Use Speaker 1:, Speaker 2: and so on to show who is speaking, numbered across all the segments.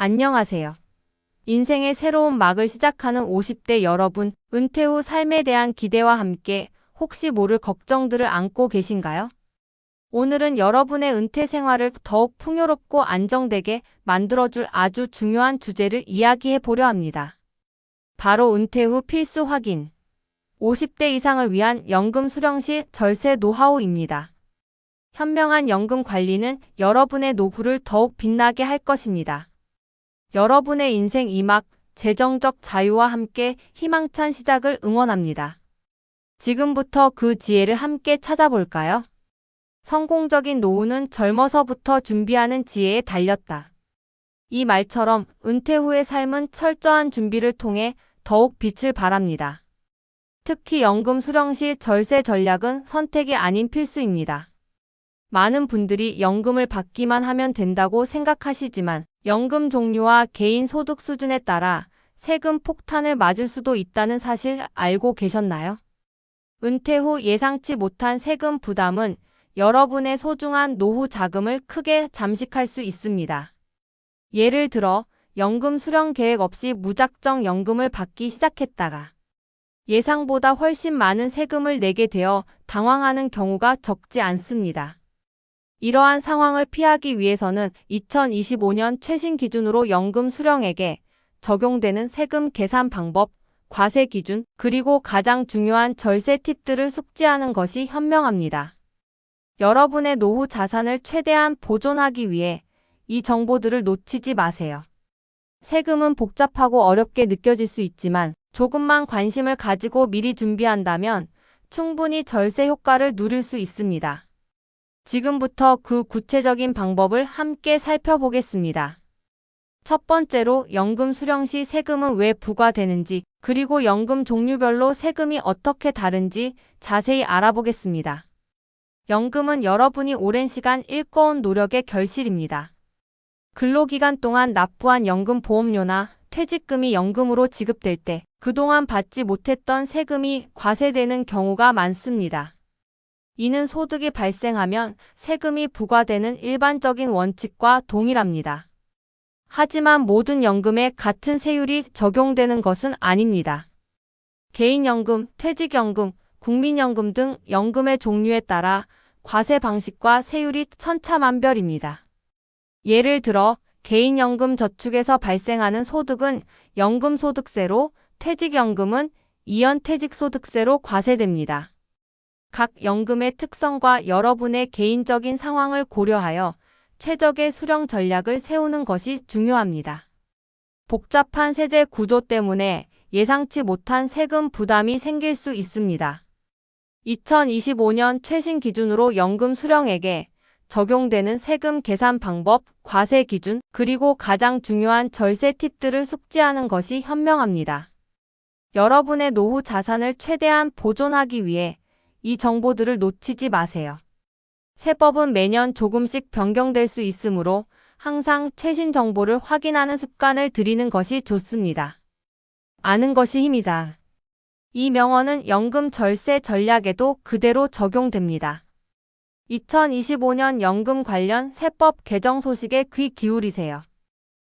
Speaker 1: 안녕하세요. 인생의 새로운 막을 시작하는 50대 여러분, 은퇴 후 삶에 대한 기대와 함께 혹시 모를 걱정들을 안고 계신가요? 오늘은 여러분의 은퇴 생활을 더욱 풍요롭고 안정되게 만들어줄 아주 중요한 주제를 이야기해 보려 합니다. 바로 은퇴 후 필수 확인. 50대 이상을 위한 연금 수령 시 절세 노하우입니다. 현명한 연금 관리는 여러분의 노후를 더욱 빛나게 할 것입니다. 여러분의 인생 2막, 재정적 자유와 함께 희망찬 시작을 응원합니다. 지금부터 그 지혜를 함께 찾아볼까요? 성공적인 노후는 젊어서부터 준비하는 지혜에 달렸다. 이 말처럼 은퇴 후의 삶은 철저한 준비를 통해 더욱 빛을 발합니다. 특히 연금 수령 시 절세 전략은 선택이 아닌 필수입니다. 많은 분들이 연금을 받기만 하면 된다고 생각하시지만 연금 종류와 개인 소득 수준에 따라 세금 폭탄을 맞을 수도 있다는 사실 알고 계셨나요? 은퇴 후 예상치 못한 세금 부담은 여러분의 소중한 노후 자금을 크게 잠식할 수 있습니다. 예를 들어 연금 수령 계획 없이 무작정 연금을 받기 시작했다가 예상보다 훨씬 많은 세금을 내게 되어 당황하는 경우가 적지 않습니다. 이러한 상황을 피하기 위해서는 2025년 최신 기준으로 연금 수령액에 적용되는 세금 계산 방법, 과세 기준, 그리고 가장 중요한 절세 팁들을 숙지하는 것이 현명합니다. 여러분의 노후 자산을 최대한 보존하기 위해 이 정보들을 놓치지 마세요. 세금은 복잡하고 어렵게 느껴질 수 있지만 조금만 관심을 가지고 미리 준비한다면 충분히 절세 효과를 누릴 수 있습니다. 지금부터 그 구체적인 방법을 함께 살펴보겠습니다. 첫 번째로 연금 수령 시 세금은 왜 부과되는지, 그리고 연금 종류별로 세금이 어떻게 다른지 자세히 알아보겠습니다. 연금은 여러분이 오랜 시간 일궈온 노력의 결실입니다. 근로기간 동안 납부한 연금 보험료나 퇴직금이 연금으로 지급될 때 그동안 받지 못했던 세금이 과세되는 경우가 많습니다. 이는 소득이 발생하면 세금이 부과되는 일반적인 원칙과 동일합니다. 하지만 모든 연금에 같은 세율이 적용되는 것은 아닙니다. 개인연금, 퇴직연금, 국민연금 등 연금의 종류에 따라 과세 방식과 세율이 천차만별입니다. 예를 들어 개인연금 저축에서 발생하는 소득은 연금소득세로, 퇴직연금은 이연퇴직소득세로 과세됩니다. 각 연금의 특성과 여러분의 개인적인 상황을 고려하여 최적의 수령 전략을 세우는 것이 중요합니다. 복잡한 세제 구조 때문에 예상치 못한 세금 부담이 생길 수 있습니다. 2025년 최신 기준으로 연금 수령액에 적용되는 세금 계산 방법, 과세 기준, 그리고 가장 중요한 절세 팁들을 숙지하는 것이 현명합니다. 여러분의 노후 자산을 최대한 보존하기 위해 이 정보들을 놓치지 마세요. 세법은 매년 조금씩 변경될 수 있으므로 항상 최신 정보를 확인하는 습관을 들이는 것이 좋습니다. 아는 것이 힘이다. 이 명언은 연금 절세 전략에도 그대로 적용됩니다. 2025년 연금 관련 세법 개정 소식에 귀 기울이세요.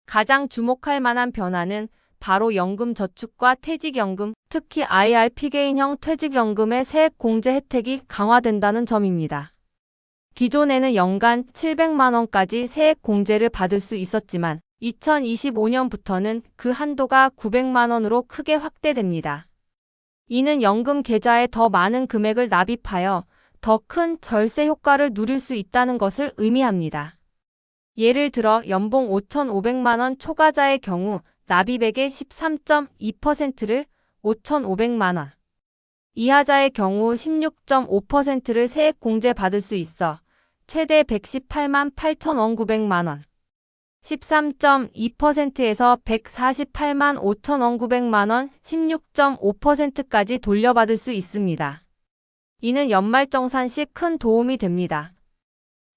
Speaker 1: 가장 주목할 만한 변화는 바로 연금 저축과 퇴직연금, 특히 IRP 개인형 퇴직연금의 세액 공제 혜택이 강화된다는 점입니다. 기존에는 연간 700만 원까지 세액 공제를 받을 수 있었지만 2025년부터는 그 한도가 900만 원으로 크게 확대됩니다. 이는 연금 계좌에 더 많은 금액을 납입하여 더 큰 절세 효과를 누릴 수 있다는 것을 의미합니다. 예를 들어 연봉 5,500만 원 초과자의 경우 납입액의 13.2%를 5,500만 원, 이하자의 경우 16.5%를 세액 공제 받을 수 있어 최대 118만 8,900만 원, 13.2%에서 148만 5,900만 원, 16.5%까지 돌려받을 수 있습니다. 이는 연말정산 시 큰 도움이 됩니다.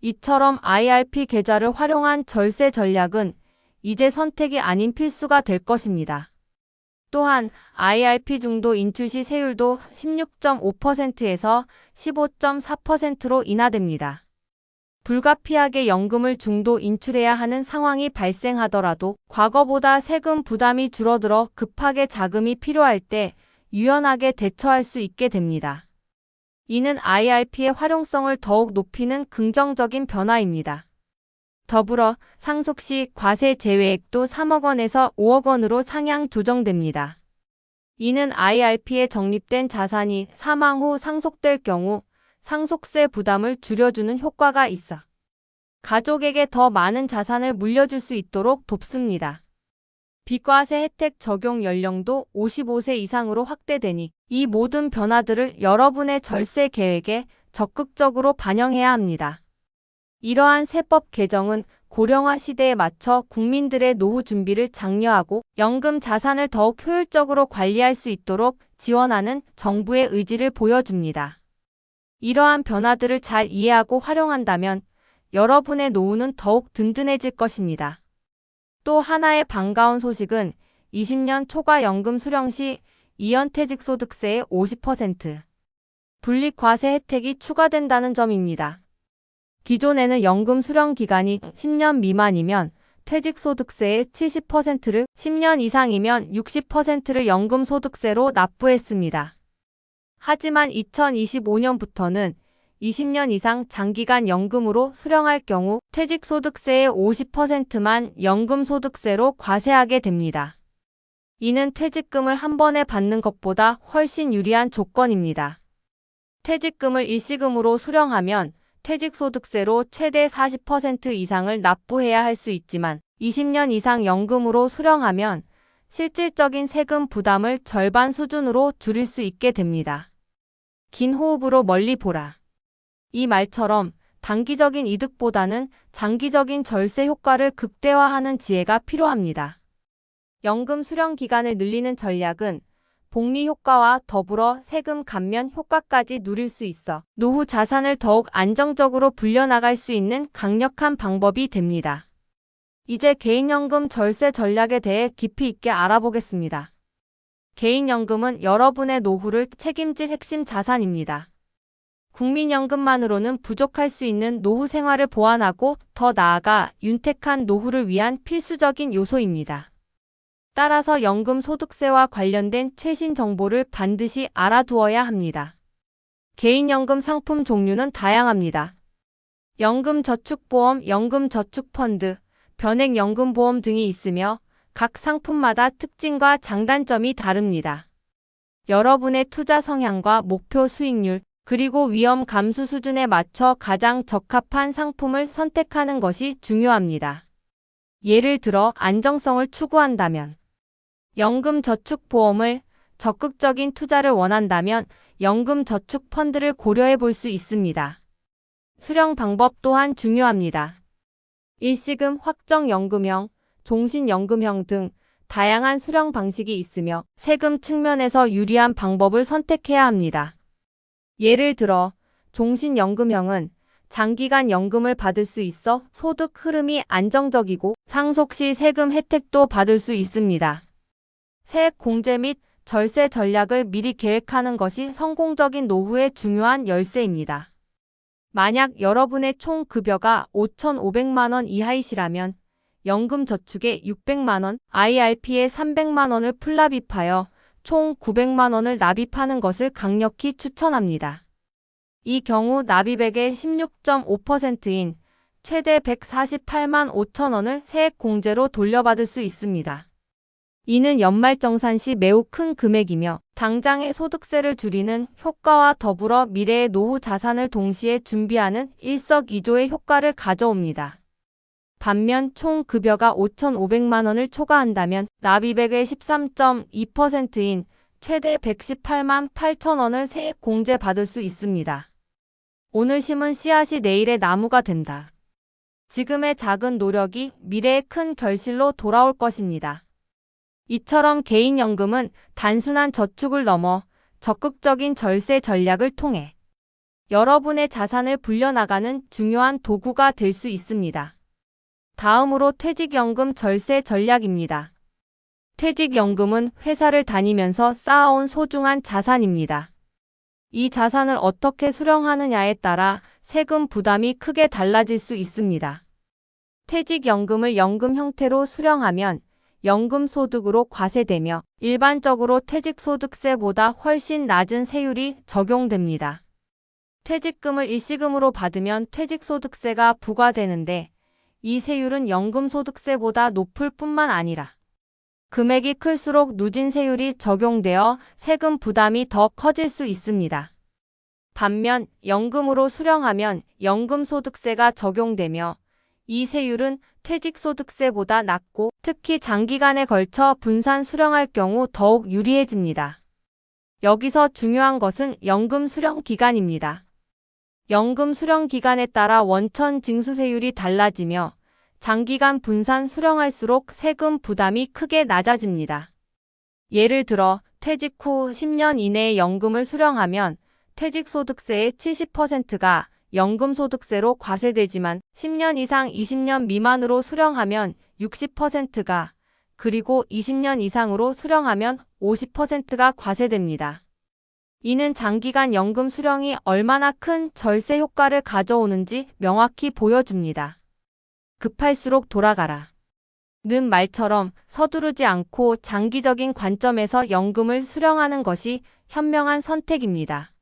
Speaker 1: 이처럼 IRP 계좌를 활용한 절세 전략은 이제 선택이 아닌 필수가 될 것입니다. 또한 IRP 중도 인출 시 세율도 16.5%에서 15.4%로 인하됩니다. 불가피하게 연금을 중도 인출해야 하는 상황이 발생하더라도 과거보다 세금 부담이 줄어들어 급하게 자금이 필요할 때 유연하게 대처할 수 있게 됩니다. 이는 IRP의 활용성을 더욱 높이는 긍정적인 변화입니다. 더불어 상속 시 과세 제외액도 3억 원에서 5억 원으로 상향 조정됩니다. 이는 IRP에 적립된 자산이 사망 후 상속될 경우 상속세 부담을 줄여주는 효과가 있어 가족에게 더 많은 자산을 물려줄 수 있도록 돕습니다. 비과세 혜택 적용 연령도 55세 이상으로 확대되니 이 모든 변화들을 여러분의 절세 계획에 적극적으로 반영해야 합니다. 이러한 세법 개정은 고령화 시대에 맞춰 국민들의 노후 준비를 장려하고 연금 자산을 더욱 효율적으로 관리할 수 있도록 지원하는 정부의 의지를 보여줍니다. 이러한 변화들을 잘 이해하고 활용한다면 여러분의 노후는 더욱 든든해질 것입니다. 또 하나의 반가운 소식은 20년 초과 연금 수령 시 이연퇴직소득세의 50% 분리과세 혜택이 추가된다는 점입니다. 기존에는 연금 수령 기간이 10년 미만이면 퇴직소득세의 70%를, 10년 이상이면 60%를 연금소득세로 납부했습니다. 하지만 2025년부터는 20년 이상 장기간 연금으로 수령할 경우 퇴직소득세의 50%만 연금소득세로 과세하게 됩니다. 이는 퇴직금을 한 번에 받는 것보다 훨씬 유리한 조건입니다. 퇴직금을 일시금으로 수령하면 퇴직소득세로 최대 40% 이상을 납부해야 할 수 있지만 20년 이상 연금으로 수령하면 실질적인 세금 부담을 절반 수준으로 줄일 수 있게 됩니다. 긴 호흡으로 멀리 보라. 이 말처럼 단기적인 이득보다는 장기적인 절세 효과를 극대화하는 지혜가 필요합니다. 연금 수령 기간을 늘리는 전략은 복리 효과와 더불어 세금 감면 효과까지 누릴 수 있어 노후 자산을 더욱 안정적으로 불려나갈 수 있는 강력한 방법이 됩니다. 이제 개인연금 절세 전략에 대해 깊이 있게 알아보겠습니다. 개인연금은 여러분의 노후를 책임질 핵심 자산입니다. 국민연금만으로는 부족할 수 있는 노후 생활을 보완하고 더 나아가 윤택한 노후를 위한 필수적인 요소입니다. 따라서 연금 소득세와 관련된 최신 정보를 반드시 알아두어야 합니다. 개인연금 상품 종류는 다양합니다. 연금저축보험, 연금저축펀드, 변액연금보험 등이 있으며 각 상품마다 특징과 장단점이 다릅니다. 여러분의 투자 성향과 목표 수익률, 그리고 위험 감수 수준에 맞춰 가장 적합한 상품을 선택하는 것이 중요합니다. 예를 들어 안정성을 추구한다면 연금저축보험을, 적극적인 투자를 원한다면 연금저축펀드를 고려해 볼 수 있습니다. 수령 방법 또한 중요합니다. 일시금, 확정연금형, 종신연금형 등 다양한 수령 방식이 있으며 세금 측면에서 유리한 방법을 선택해야 합니다. 예를 들어 종신연금형은 장기간 연금을 받을 수 있어 소득 흐름이 안정적이고 상속 시 세금 혜택도 받을 수 있습니다. 세액 공제 및 절세 전략을 미리 계획하는 것이 성공적인 노후의 중요한 열쇠입니다. 만약 여러분의 총 급여가 5,500만 원 이하이시라면 연금저축에 600만 원, IRP에 300만 원을 풀납입하여 총 900만 원을 납입하는 것을 강력히 추천합니다. 이 경우 납입액의 16.5%인 최대 148만 5천 원을 세액 공제로 돌려받을 수 있습니다. 이는 연말정산 시 매우 큰 금액이며 당장의 소득세를 줄이는 효과와 더불어 미래의 노후 자산을 동시에 준비하는 일석이조의 효과를 가져옵니다. 반면 총 급여가 5,500만 원을 초과한다면 납입액의 13.2%인 최대 118만 8천 원을 세액 공제 받을 수 있습니다. 오늘 심은 씨앗이 내일의 나무가 된다. 지금의 작은 노력이 미래의 큰 결실로 돌아올 것입니다. 이처럼 개인연금은 단순한 저축을 넘어 적극적인 절세 전략을 통해 여러분의 자산을 불려나가는 중요한 도구가 될 수 있습니다. 다음으로 퇴직연금 절세 전략입니다. 퇴직연금은 회사를 다니면서 쌓아온 소중한 자산입니다. 이 자산을 어떻게 수령하느냐에 따라 세금 부담이 크게 달라질 수 있습니다. 퇴직연금을 연금 형태로 수령하면 연금소득으로 과세되며 일반적으로 퇴직소득세보다 훨씬 낮은 세율이 적용됩니다. 퇴직금을 일시금으로 받으면 퇴직소득세가 부과되는데 이 세율은 연금소득세보다 높을 뿐만 아니라 금액이 클수록 누진세율이 적용되어 세금 부담이 더 커질 수 있습니다. 반면 연금으로 수령하면 연금소득세가 적용되며 이 세율은 퇴직소득세보다 낮고 특히 장기간에 걸쳐 분산 수령할 경우 더욱 유리해집니다. 여기서 중요한 것은 연금 수령 기간입니다. 연금 수령 기간에 따라 원천 징수세율이 달라지며 장기간 분산 수령할수록 세금 부담이 크게 낮아집니다. 예를 들어 퇴직 후 10년 이내에 연금을 수령하면 퇴직소득세의 70%가 연금소득세로 과세되지만 10년 이상 20년 미만으로 수령하면 60%가 그리고 20년 이상으로 수령하면 50%가 과세됩니다. 이는 장기간 연금 수령이 얼마나 큰 절세 효과를 가져오는지 명확히 보여줍니다. 급할수록 돌아가라. 는 말처럼 서두르지 않고 장기적인 관점에서 연금을 수령하는 것이 현명한 선택입니다.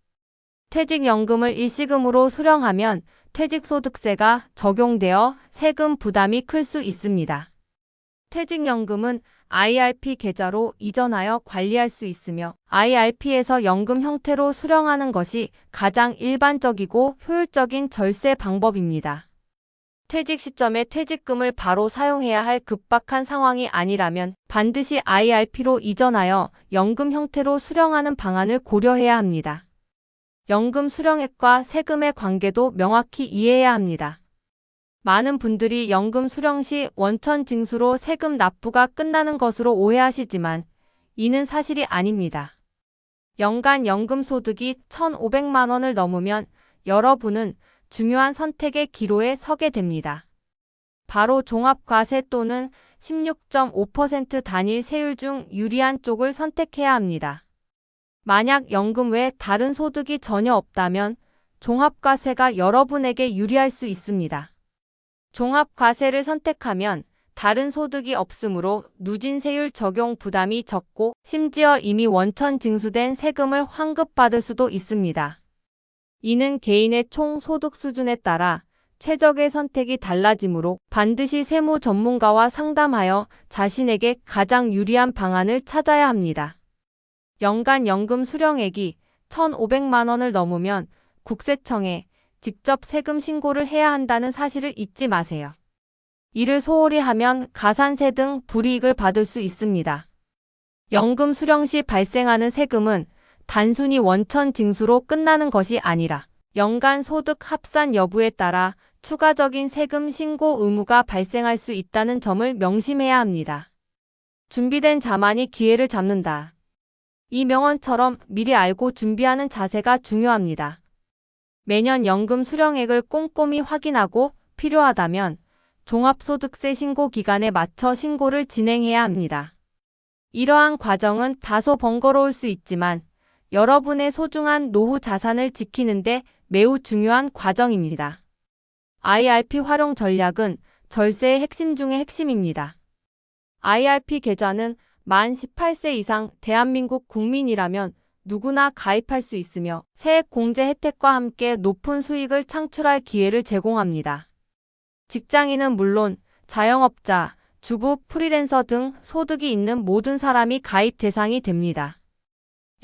Speaker 1: 퇴직연금을 일시금으로 수령하면 퇴직소득세가 적용되어 세금 부담이 클 수 있습니다. 퇴직연금은 IRP 계좌로 이전하여 관리할 수 있으며 IRP에서 연금 형태로 수령하는 것이 가장 일반적이고 효율적인 절세 방법입니다. 퇴직 시점에 퇴직금을 바로 사용해야 할 급박한 상황이 아니라면 반드시 IRP로 이전하여 연금 형태로 수령하는 방안을 고려해야 합니다. 연금 수령액과 세금의 관계도 명확히 이해해야 합니다. 많은 분들이 연금 수령 시 원천 징수로 세금 납부가 끝나는 것으로 오해하시지만 이는 사실이 아닙니다. 연간 연금 소득이 1,500만 원을 넘으면 여러분은 중요한 선택의 기로에 서게 됩니다. 바로 종합과세 또는 16.5% 단일 세율 중 유리한 쪽을 선택해야 합니다. 만약 연금 외에 다른 소득이 전혀 없다면 종합과세가 여러분에게 유리할 수 있습니다. 종합과세를 선택하면 다른 소득이 없으므로 누진세율 적용 부담이 적고 심지어 이미 원천 징수된 세금을 환급받을 수도 있습니다. 이는 개인의 총 소득 수준에 따라 최적의 선택이 달라지므로 반드시 세무 전문가와 상담하여 자신에게 가장 유리한 방안을 찾아야 합니다. 연간 연금 수령액이 1,500만 원을 넘으면 국세청에 직접 세금 신고를 해야 한다는 사실을 잊지 마세요. 이를 소홀히 하면 가산세 등 불이익을 받을 수 있습니다. 연금 수령 시 발생하는 세금은 단순히 원천 징수로 끝나는 것이 아니라 연간 소득 합산 여부에 따라 추가적인 세금 신고 의무가 발생할 수 있다는 점을 명심해야 합니다. 준비된 자만이 기회를 잡는다. 이 명언처럼 미리 알고 준비하는 자세가 중요합니다. 매년 연금 수령액을 꼼꼼히 확인하고 필요하다면 종합소득세 신고 기간에 맞춰 신고를 진행해야 합니다. 이러한 과정은 다소 번거로울 수 있지만 여러분의 소중한 노후 자산을 지키는 데 매우 중요한 과정입니다. IRP 활용 전략은 절세의 핵심 중의 핵심입니다. IRP 계좌는 만 18세 이상 대한민국 국민이라면 누구나 가입할 수 있으며 세액 공제 혜택과 함께 높은 수익을 창출할 기회를 제공합니다. 직장인은 물론 자영업자, 주부, 프리랜서 등 소득이 있는 모든 사람이 가입 대상이 됩니다.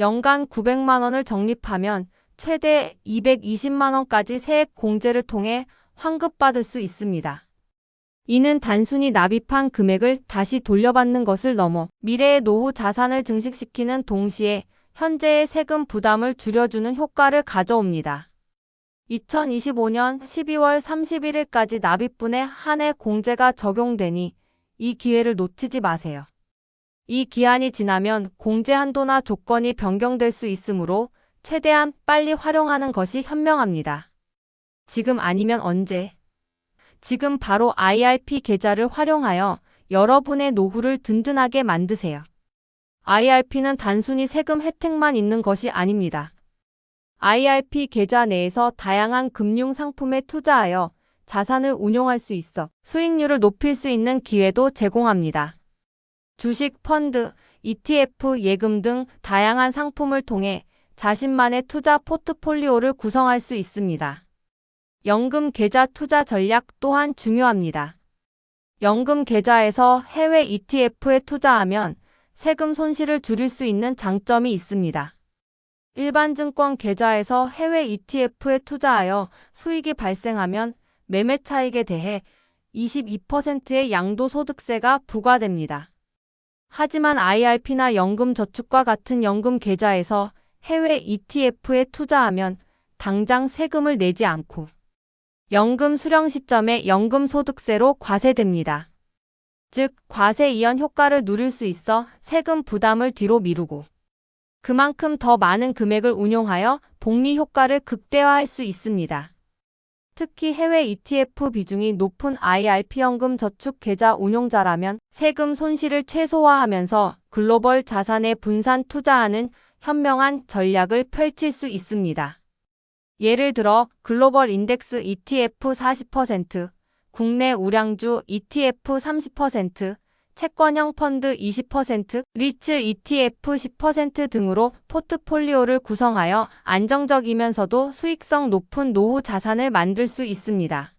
Speaker 1: 연간 900만 원을 적립하면 최대 220만 원까지 세액 공제를 통해 환급받을 수 있습니다. 이는 단순히 납입한 금액을 다시 돌려받는 것을 넘어 미래의 노후 자산을 증식시키는 동시에 현재의 세금 부담을 줄여주는 효과를 가져옵니다. 2025년 12월 31일까지 납입분에 한해 공제가 적용되니 이 기회를 놓치지 마세요. 이 기한이 지나면 공제 한도나 조건이 변경될 수 있으므로 최대한 빨리 활용하는 것이 현명합니다. 지금 아니면 언제? 지금 바로 IRP 계좌를 활용하여 여러분의 노후를 든든하게 만드세요. IRP는 단순히 세금 혜택만 있는 것이 아닙니다. IRP 계좌 내에서 다양한 금융 상품에 투자하여 자산을 운용할 수 있어 수익률을 높일 수 있는 기회도 제공합니다. 주식, 펀드, ETF, 예금 등 다양한 상품을 통해 자신만의 투자 포트폴리오를 구성할 수 있습니다. 연금 계좌 투자 전략 또한 중요합니다. 연금 계좌에서 해외 ETF에 투자하면 세금 손실을 줄일 수 있는 장점이 있습니다. 일반 증권 계좌에서 해외 ETF에 투자하여 수익이 발생하면 매매 차익에 대해 22%의 양도소득세가 부과됩니다. 하지만 IRP나 연금저축과 같은 연금 계좌에서 해외 ETF에 투자하면 당장 세금을 내지 않고 연금 수령 시점에 연금소득세로 과세됩니다. 즉, 과세 이연 효과를 누릴 수 있어 세금 부담을 뒤로 미루고 그만큼 더 많은 금액을 운용하여 복리 효과를 극대화할 수 있습니다. 특히 해외 ETF 비중이 높은 IRP 연금 저축 계좌 운용자라면 세금 손실을 최소화하면서 글로벌 자산에 분산 투자하는 현명한 전략을 펼칠 수 있습니다. 예를 들어 글로벌 인덱스 ETF 40%, 국내 우량주 ETF 30%, 채권형 펀드 20%, 리츠 ETF 10% 등으로 포트폴리오를 구성하여 안정적이면서도 수익성 높은 노후 자산을 만들 수 있습니다.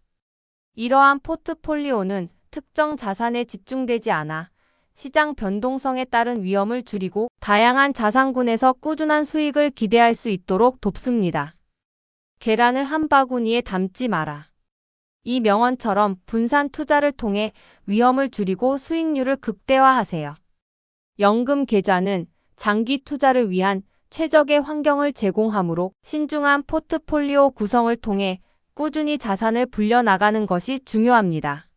Speaker 1: 이러한 포트폴리오는 특정 자산에 집중되지 않아 시장 변동성에 따른 위험을 줄이고 다양한 자산군에서 꾸준한 수익을 기대할 수 있도록 돕습니다. 계란을 한 바구니에 담지 마라. 이 명언처럼 분산 투자를 통해 위험을 줄이고 수익률을 극대화하세요. 연금 계좌는 장기 투자를 위한 최적의 환경을 제공하므로 신중한 포트폴리오 구성을 통해 꾸준히 자산을 불려나가는 것이 중요합니다.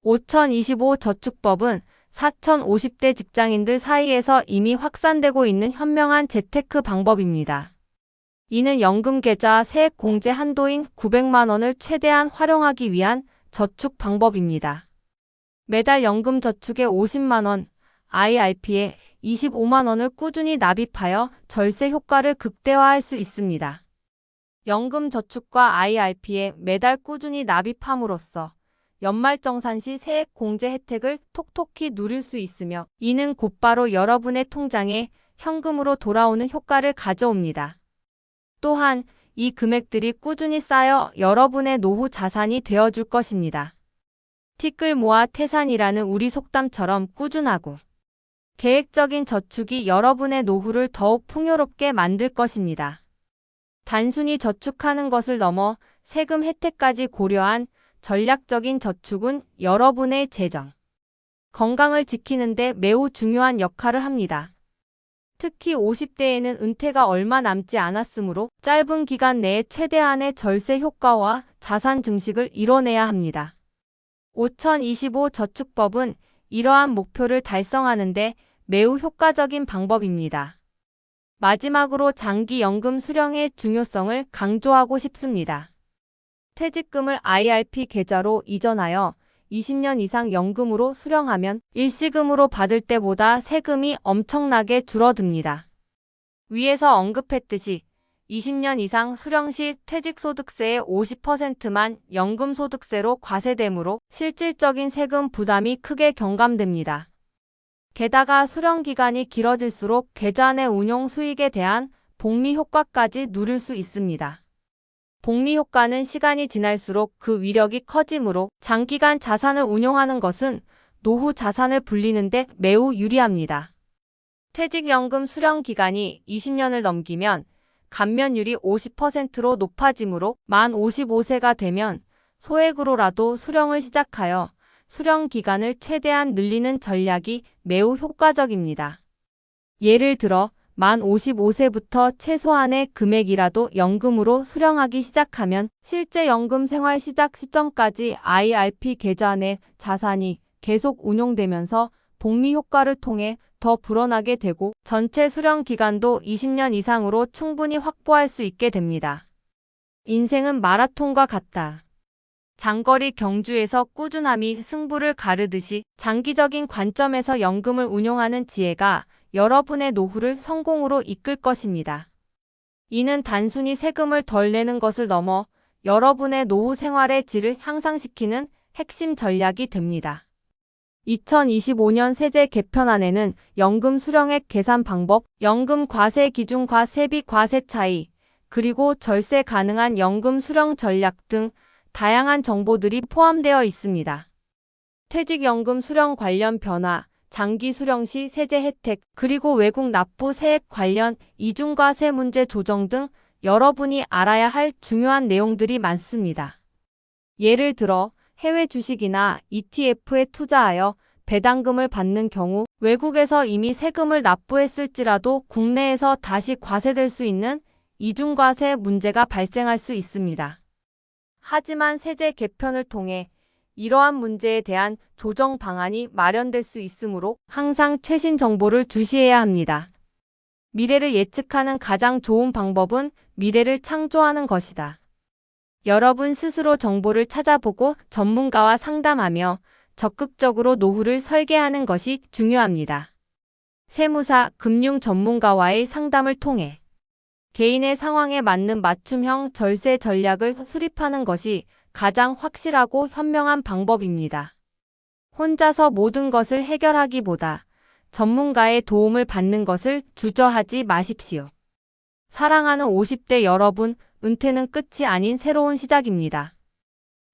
Speaker 1: 5025 저축법은 4050대 직장인들 사이에서 이미 확산되고 있는 현명한 재테크 방법입니다. 이는 연금계좌 세액공제 한도인 900만 원을 최대한 활용하기 위한 저축 방법입니다. 매달 연금저축에 50만 원, IRP에 25만 원을 꾸준히 납입하여 절세 효과를 극대화할 수 있습니다. 연금저축과 IRP에 매달 꾸준히 납입함으로써 연말정산 시 세액공제 혜택을 톡톡히 누릴 수 있으며 이는 곧바로 여러분의 통장에 현금으로 돌아오는 효과를 가져옵니다. 또한 이 금액들이 꾸준히 쌓여 여러분의 노후 자산이 되어줄 것입니다. 티끌 모아 태산이라는 우리 속담처럼 꾸준하고 계획적인 저축이 여러분의 노후를 더욱 풍요롭게 만들 것입니다. 단순히 저축하는 것을 넘어 세금 혜택까지 고려한 전략적인 저축은 여러분의 재정, 건강을 지키는 데 매우 중요한 역할을 합니다. 특히 50대에는 은퇴가 얼마 남지 않았으므로 짧은 기간 내에 최대한의 절세 효과와 자산 증식을 이뤄내야 합니다. 5025 저축법은 이러한 목표를 달성하는 데 매우 효과적인 방법입니다. 마지막으로 장기 연금 수령의 중요성을 강조하고 싶습니다. 퇴직금을 IRP 계좌로 이전하여 20년 이상 연금으로 수령하면 일시금으로 받을 때보다 세금이 엄청나게 줄어듭니다. 위에서 언급했듯이 20년 이상 수령 시 퇴직소득세의 50%만 연금소득세로 과세되므로 실질적인 세금 부담이 크게 경감됩니다. 게다가 수령 기간이 길어질수록 계좌 내 운용 수익에 대한 복리 효과까지 누릴 수 있습니다. 복리 효과는 시간이 지날수록 그 위력이 커지므로 장기간 자산을 운용하는 것은 노후 자산을 불리는 데 매우 유리합니다. 퇴직연금 수령 기간이 20년을 넘기면 감면율이 50%로 높아지므로 만 55세가 되면 소액으로라도 수령을 시작하여 수령 기간을 최대한 늘리는 전략이 매우 효과적입니다. 예를 들어 만 55세부터 최소한의 금액이라도 연금으로 수령하기 시작하면 실제 연금 생활 시작 시점까지 IRP 계좌 내 자산이 계속 운용되면서 복리 효과를 통해 더 불어나게 되고 전체 수령 기간도 20년 이상으로 충분히 확보할 수 있게 됩니다. 인생은 마라톤과 같다. 장거리 경주에서 꾸준함이 승부를 가르듯이 장기적인 관점에서 연금을 운용하는 지혜가 여러분의 노후를 성공으로 이끌 것입니다. 이는 단순히 세금을 덜 내는 것을 넘어 여러분의 노후 생활의 질을 향상시키는 핵심 전략이 됩니다. 2025년 세제 개편안에는 연금 수령액 계산 방법, 연금 과세 기준과 세비 과세 차이, 그리고 절세 가능한 연금 수령 전략 등 다양한 정보들이 포함되어 있습니다. 퇴직연금 수령 관련 변화, 장기 수령 시 세제 혜택, 그리고 외국 납부 세액 관련 이중과세 문제 조정 등 여러분이 알아야 할 중요한 내용들이 많습니다. 예를 들어 해외 주식이나 ETF에 투자하여 배당금을 받는 경우 외국에서 이미 세금을 납부했을지라도 국내에서 다시 과세될 수 있는 이중과세 문제가 발생할 수 있습니다. 하지만 세제 개편을 통해 이러한 문제에 대한 조정 방안이 마련될 수 있으므로 항상 최신 정보를 주시해야 합니다. 미래를 예측하는 가장 좋은 방법은 미래를 창조하는 것이다. 여러분 스스로 정보를 찾아보고 전문가와 상담하며 적극적으로 노후를 설계하는 것이 중요합니다. 세무사, 금융 전문가와의 상담을 통해 개인의 상황에 맞는 맞춤형 절세 전략을 수립하는 것이 가장 확실하고 현명한 방법입니다. 혼자서 모든 것을 해결하기보다 전문가의 도움을 받는 것을 주저하지 마십시오. 사랑하는 50대 여러분, 은퇴는 끝이 아닌 새로운 시작입니다.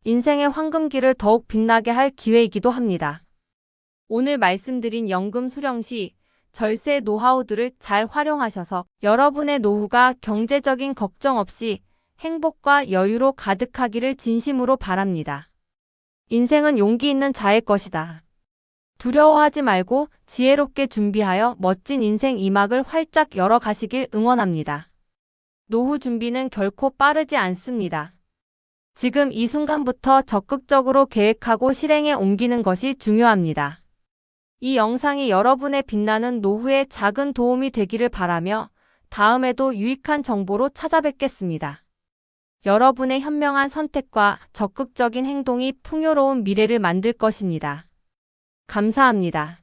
Speaker 1: 인생의 황금기를 더욱 빛나게 할 기회이기도 합니다. 오늘 말씀드린 연금 수령 시 절세 노하우들을 잘 활용하셔서 여러분의 노후가 경제적인 걱정 없이 행복과 여유로 가득하기를 진심으로 바랍니다. 인생은 용기 있는 자의 것이다. 두려워하지 말고 지혜롭게 준비하여 멋진 인생 이막을 활짝 열어가시길 응원합니다. 노후 준비는 결코 빠르지 않습니다. 지금 이 순간부터 적극적으로 계획하고 실행에 옮기는 것이 중요합니다. 이 영상이 여러분의 빛나는 노후에 작은 도움이 되기를 바라며 다음에도 유익한 정보로 찾아뵙겠습니다. 여러분의 현명한 선택과 적극적인 행동이 풍요로운 미래를 만들 것입니다. 감사합니다.